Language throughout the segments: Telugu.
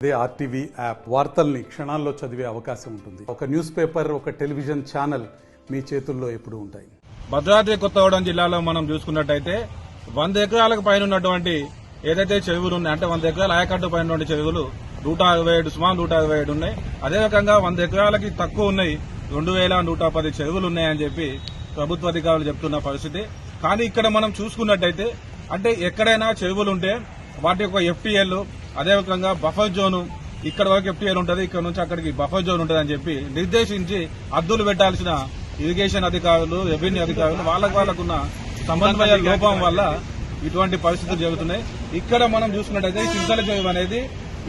అదే ఆర్టీవీ యాప్ వార్తల్ని క్షణాల్లో చదివే అవకాశం ఉంటుంది. ఒక న్యూస్ పేపర్, ఒక టెలివిజన్ ఛానల్ మీ చేతుల్లో ఎప్పుడూ ఉంటాయి. భద్రాద్రి కొత్తగూడెం జిల్లాలో మనం చూసుకున్నట్టయితే 100 ఎకరాలకు పైన ఉన్నటువంటి ఏదైతే చెరువులు ఉన్నాయి, అంటే 100 ఎకరాల ఆయకట్టు పైన ఉన్న చెరువులు 167 సుమారు 167 ఉన్నాయి. అదే రకంగా 100 ఎకరాలకి తక్కువ ఉన్నాయి 2110 చెరువులు ఉన్నాయని చెప్పి ప్రభుత్వ అధికారులు చెప్తున్న పరిస్థితి. కానీ ఇక్కడ మనం చూసుకున్నట్టయితే అంటే ఎక్కడైనా చెరువులు ఉంటే వాటి యొక్క ఎఫ్టీఎల్, అదే రకంగా బఫర్ జోను, ఇక్కడ వరకు ఎఫ్టీఎల్ ఉంటుంది, ఇక్కడ నుంచి అక్కడికి బఫర్ జోన్ ఉంటుంది అని చెప్పి నిర్దేశించి హద్దులు పెట్టాల్సిన ఇరిగేషన్ అధికారులు, రెవెన్యూ అధికారులు వాళ్ళకున్న సమన్వయ లోపం వల్ల ఇటువంటి పరిస్థితులు జరుగుతున్నాయి. ఇక్కడ మనం చూసుకున్నట్టయితే చింతల చెరువు అనేది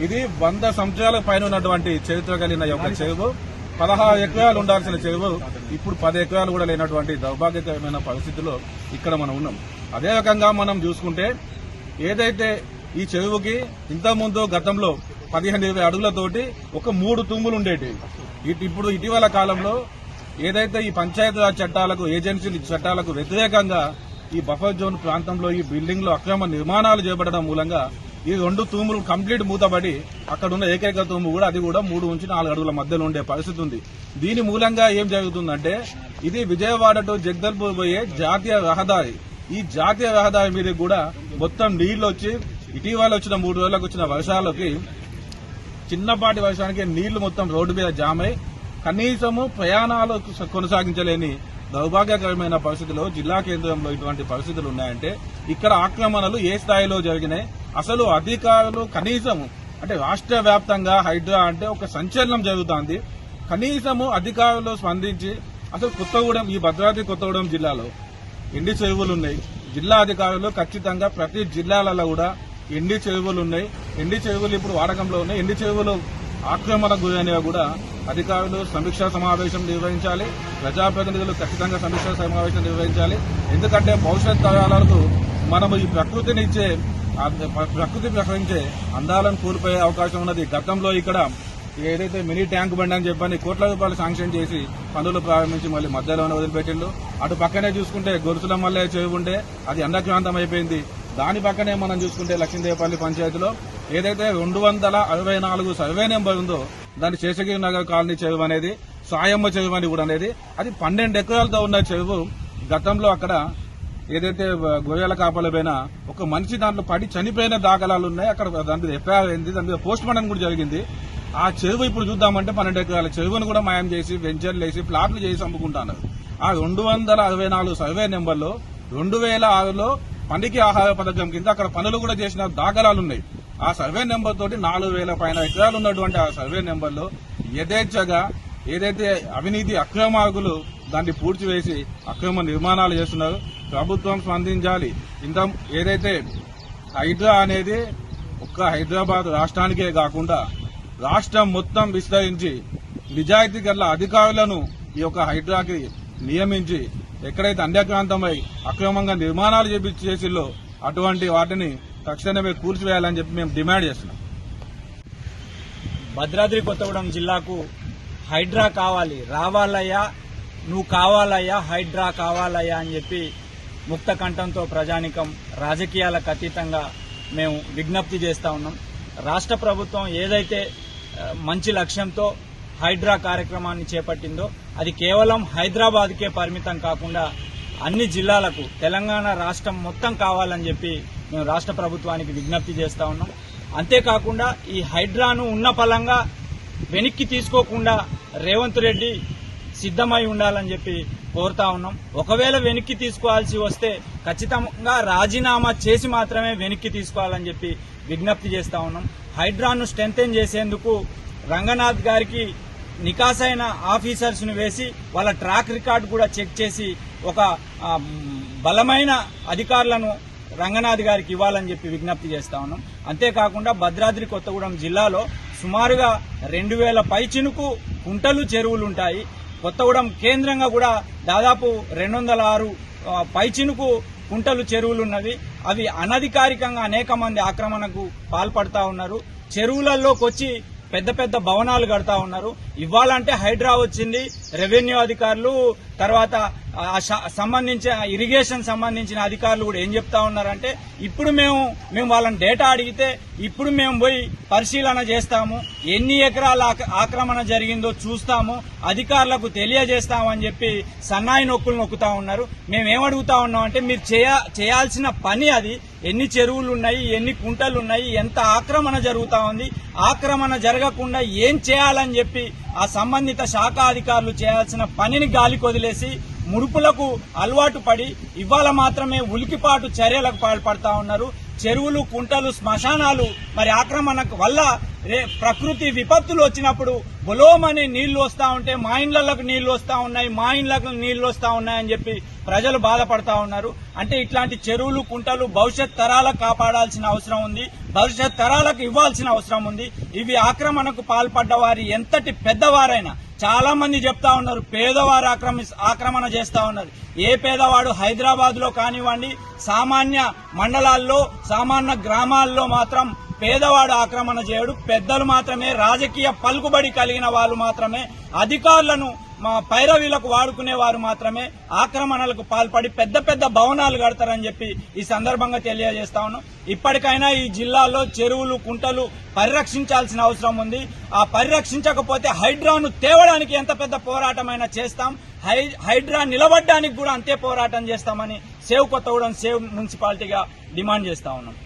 ఇది 100 సంవత్సరాల పైన ఉన్నటువంటి చరిత్ర కలిగిన యొక్క చెరువు. 16 ఎకరాలు ఉండాల్సిన చెరువు ఇప్పుడు 10 ఎకరాలు కూడా లేనటువంటి దౌర్భాగ్యకరమైన పరిస్థితుల్లో ఇక్కడ మనం ఉన్నాం. అదే రకంగా మనం చూసుకుంటే ఏదైతే ఈ చెరువుకి ఇంతకుముందు గతంలో 15-20 అడుగులతోటి ఒక 3 తూములు ఉండేటివి. ఇప్పుడు ఇటీవల కాలంలో ఏదైతే ఈ పంచాయతీరాజ్ చట్టాలకు, ఏజెన్సీ చట్టాలకు వ్యతిరేకంగా ఈ బఫర్ జోన్ ప్రాంతంలో ఈ బిల్డింగ్ లో అక్రమ నిర్మాణాలు చేపట్టడం మూలంగా ఈ 2 తూములు కంప్లీట్ మూతబడి అక్కడ ఉన్న ఏకైక తూము కూడా అది కూడా 3 నుంచి 4 అడుగుల మధ్యలో ఉండే పరిస్థితి ఉంది. దీని మూలంగా ఏం జరుగుతుందంటే ఇది విజయవాడ టు జగదల్పూర్ పోయే జాతీయ రహదారి. ఈ జాతీయ రహదారి మీద కూడా మొత్తం నీళ్లు వచ్చి ఇటీవల వచ్చిన 3 రోజులకు వచ్చిన వర్షాలకి, చిన్నపాటి వర్షానికి నీళ్లు మొత్తం రోడ్డు మీద జామ్ అయి కనీసము ప్రయాణాలు కొనసాగించలేని దౌర్భాగ్యకరమైన పరిస్థితిలో జిల్లా కేంద్రంలో ఇటువంటి పరిస్థితులు ఉన్నాయంటే ఇక్కడ ఆక్రమణలు ఏ స్థాయిలో జరిగినాయి, అసలు అధికారులు కనీసము అంటే రాష్ట్ర వ్యాప్తంగా హైడ్రా అంటే ఒక సంచలనం జరుగుతోంది. కనీసము అధికారులు స్పందించి అసలు కొత్తగూడెం, ఈ భద్రాద్రి కొత్తగూడెం జిల్లాలో ఎండి చెరువులు ఉన్నాయి. జిల్లా అధికారులు ఖచ్చితంగా ప్రతి జిల్లాలలో కూడా ఎండి చెరువులు ఉన్నాయి. ఎండి చెరువులు ఇప్పుడు వాడకంలో ఉన్నాయి. ఎండి చెరువులు ఆక్రమణకు గురైనవి కూడా అధికారులు సమీక్షా సమావేశం నిర్వహించాలి. ప్రజాప్రతినిధులు ఖచ్చితంగా సమీక్షా సమావేశం నిర్వహించాలి. ఎందుకంటే భవిష్యత్ తరాలకు మనము ఈ ప్రకృతి ప్రసరించే అందాలను కోల్పోయే అవకాశం ఉన్నది. గతంలో ఇక్కడ ఏదైతే మినీ ట్యాంక్ బండి అని చెప్పని కోట్ల రూపాయలు శాంక్షన్ చేసి పనులు ప్రారంభించి మళ్ళీ మధ్యలోనే వదిలిపెట్టిండు. అటు పక్కనే చూసుకుంటే గొలుసుల మల్లె చెరువు ఉండే అది అండక్రాంతం అయిపోయింది. దాని పక్కనే మనం చూసుకుంటే లక్ష్మీదేవపల్లి పంచాయతీలో ఏదైతే 264 సర్వే నెంబర్ ఉందో దాని శేషగిరి నగర్ కాలనీ చెరువు అనేది, సాయమ్మ చెరువు అని కూడా అనేది అది 12 ఎకరాలతో ఉన్న చెరువు. గతంలో అక్కడ ఏదైతే గొర్రెల కాపల పైన ఒక మనిషి దాంట్లో పడి చనిపోయిన దాఖలాలు ఉన్నాయి. అక్కడ దాని మీద ఎఫ్ఐఆర్ అయింది, దాని మీద పోస్ట్ మార్టం కూడా జరిగింది. ఆ చెరువు ఇప్పుడు చూద్దామంటే 12 ఎకరాల చెరువును కూడా మాయం చేసి వెంచర్లు వేసి ప్లాట్లు చేసి అమ్ముకుంటున్నారు. ఆ 264 సర్వే నెంబర్లో 2006లో పనికి ఆహార పథకం కింద అక్కడ పనులు కూడా చేసిన దాఖలాలున్నాయి. ఆ సర్వే నెంబర్ తోటి 4000 పైన ఎకరాలు ఉన్నటువంటి ఆ సర్వే నెంబర్లో యథేచ్ఛగా ఏదైతే అవినీతి అక్రమార్గులు దాన్ని పూడ్చివేసి అక్రమ నిర్మాణాలు చేస్తున్నారు. ప్రభుత్వం స్పందించాలి. ఇంత ఏదైతే హైడ్రా అనేది ఒక్క హైదరాబాద్ రాష్ట్రానికే కాకుండా రాష్ట్రం మొత్తం విస్తరించి నిజాయితీ గల అధికారులను ఈ యొక్క హైడ్రాకి నియమించి ఎక్కడైతే అన్యాక్రాంతమై అక్రమంగా నిర్మాణాలు చేసిల్లో అటువంటి వాటిని తక్షణమే కూల్చివేయాలని చెప్పి మేము డిమాండ్ చేస్తున్నాం. భద్రాద్రి కొత్తగూడెం జిల్లాకు హైడ్రా కావాలి, రావాలయ్యా, నువ్వు కావాలయ్యా, హైడ్రా కావాలయ్యా అని చెప్పి ముక్త కంఠంతో ప్రజానికం రాజకీయాలకు అతీతంగా మేము విజ్ఞప్తి చేస్తా ఉన్నాం. రాష్ట్ర ప్రభుత్వం ఏదైతే మంచి లక్ష్యంతో హైడ్రా కార్యక్రమాన్ని చేపట్టిందో అది కేవలం హైదరాబాద్కే పరిమితం కాకుండా అన్ని జిల్లాలకు, తెలంగాణ రాష్ట్రం మొత్తం కావాలని చెప్పి మేము రాష్ట్ర ప్రభుత్వానికి విజ్ఞప్తి చేస్తా ఉన్నాం. అంతేకాకుండా ఈ హైడ్రాను ఉన్న పలంగా వెనక్కి తీసుకోకుండా రేవంత్ రెడ్డి సిద్దమై ఉండాలని చెప్పి కోరుతా ఉన్నాం. ఒకవేళ వెనక్కి తీసుకోవాల్సి వస్తే ఖచ్చితంగా రాజీనామా చేసి మాత్రమే వెనక్కి తీసుకోవాలని చెప్పి విజ్ఞప్తి చేస్తా ఉన్నాం. హైడ్రాను స్ట్రెంథెన్ చేసేందుకు రంగనాథ్ గారికి నికాసైన ఆఫీసర్స్ ను వేసి వాళ్ళ ట్రాక్ రికార్డు కూడా చెక్ చేసి ఒక బలమైన అధికారులను రంగనాథ్ గారికి ఇవ్వాలని చెప్పి విజ్ఞప్తి చేస్తా ఉన్నాం. అంతేకాకుండా భద్రాద్రి కొత్తగూడెం జిల్లాలో సుమారుగా 2000 పైచినుకు కుంటలు చెరువులుంటాయి. కొత్తగూడెం కేంద్రంగా కూడా దాదాపు 206 పైచినుకు కుంటలు చెరువులున్నవి. అవి అనధికారికంగా అనేక మంది ఆక్రమణకు పాల్పడతా ఉన్నారు. చెరువులలోకి వచ్చి పెద్ద పెద్ద భవనాలు కడతా ఉన్నారు. ఇవ్వాలంటే హైడ్రా వచ్చింది, రెవెన్యూ అధికారులు తర్వాత సంబంధించిన ఇరిగేషన్ సంబంధించిన అధికారులు కూడా ఏం చెప్తా ఉన్నారంటే ఇప్పుడు మేము వాళ్ళని డేటా అడిగితే ఇప్పుడు మేము పోయి పరిశీలన చేస్తాము, ఎన్ని ఎకరాల ఆక్రమణ జరిగిందో చూస్తాము, అధికారులకు తెలియజేస్తాము అని చెప్పి సన్నాయి నొక్కులు నొక్కుతా ఉన్నారు. మేమేమడుగుతా ఉన్నాం అంటే మీరు చేయాల్సిన పని అది, ఎన్ని చెరువులు ఉన్నాయి, ఎన్ని కుంటలు ఉన్నాయి, ఎంత ఆక్రమణ జరుగుతా ఉంది, ఆక్రమణ జరగకుండా ఏం చేయాలని చెప్పి ఆ సంబంధిత శాఖ అధికారులు చేయాల్సిన పనిని గాలికి వదిలేసి ముడుపులకు అలవాటు పడి ఇవాళ మాత్రమే ఉలికిపాటు చర్యలకు పాల్పడతా ఉన్నారు. చెరువులు, కుంటలు, శ్మశానాలు మరి ఆక్రమణ వల్ల ప్రకృతి విపత్తులు వచ్చినప్పుడు బొలోమని నీళ్లు వస్తా ఉంటే మా ఇండ్లకు నీళ్లు వస్తా ఉన్నాయి, మా ఇండ్లకు నీళ్లు వస్తా ఉన్నాయని చెప్పి ప్రజలు బాధపడతా ఉన్నారు. అంటే ఇట్లాంటి చెరువులు, కుంటలు భవిష్యత్ తరాలకు కాపాడాల్సిన అవసరం ఉంది, భవిష్యత్ తరాలకు ఇవ్వాల్సిన అవసరం ఉంది. ఇవి ఆక్రమణకు పాల్పడ్డ వారి ఎంతటి పెద్దవారైనా చాలా మంది చెప్తా ఉన్నారు, పేదవారు ఆక్రమణ చేస్తా ఉన్నారు. ఏ పేదవాడు హైదరాబాద్ లో కానివ్వండి, సామాన్య మండలాల్లో, సామాన్య గ్రామాల్లో మాత్రం పేదవాడు ఆక్రమణ చేయడు. పెద్దలు మాత్రమే, రాజకీయ పలుకుబడి కలిగిన వాళ్ళు మాత్రమే, అధికారులను మా పైరవీలకు వాడుకునే వారు మాత్రమే ఆక్రమణలకు పాల్పడి పెద్ద పెద్ద భవనాలు కడతారని చెప్పి ఈ సందర్భంగా తెలియజేస్తా ఉన్నాం. ఇప్పటికైనా ఈ జిల్లాలో చెరువులు, కుంటలు పరిరక్షించాల్సిన అవసరం ఉంది. ఆ పరిరక్షించకపోతే హైడ్రాను తేవడానికి ఎంత పెద్ద పోరాటమైనా చేస్తాం, హైడ్రా నిలబడ్డానికి కూడా అంతే పోరాటం చేస్తామని సేవ్ కొత్తగూడెం సేవ్ మున్సిపాలిటీగా డిమాండ్ చేస్తా ఉన్నాం.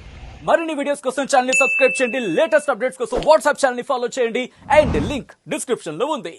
మరిన్ని వీడియోస్ కోసం ఛానల్ ని సబ్స్క్రైబ్ చేయండి, లేటెస్ట్ అప్డేట్స్ కోసం వాట్సాప్ ఛానల్ ని ఫాలో చేయండి అండ్ లింక్ డిస్క్రిప్షన్ లో ఉంది.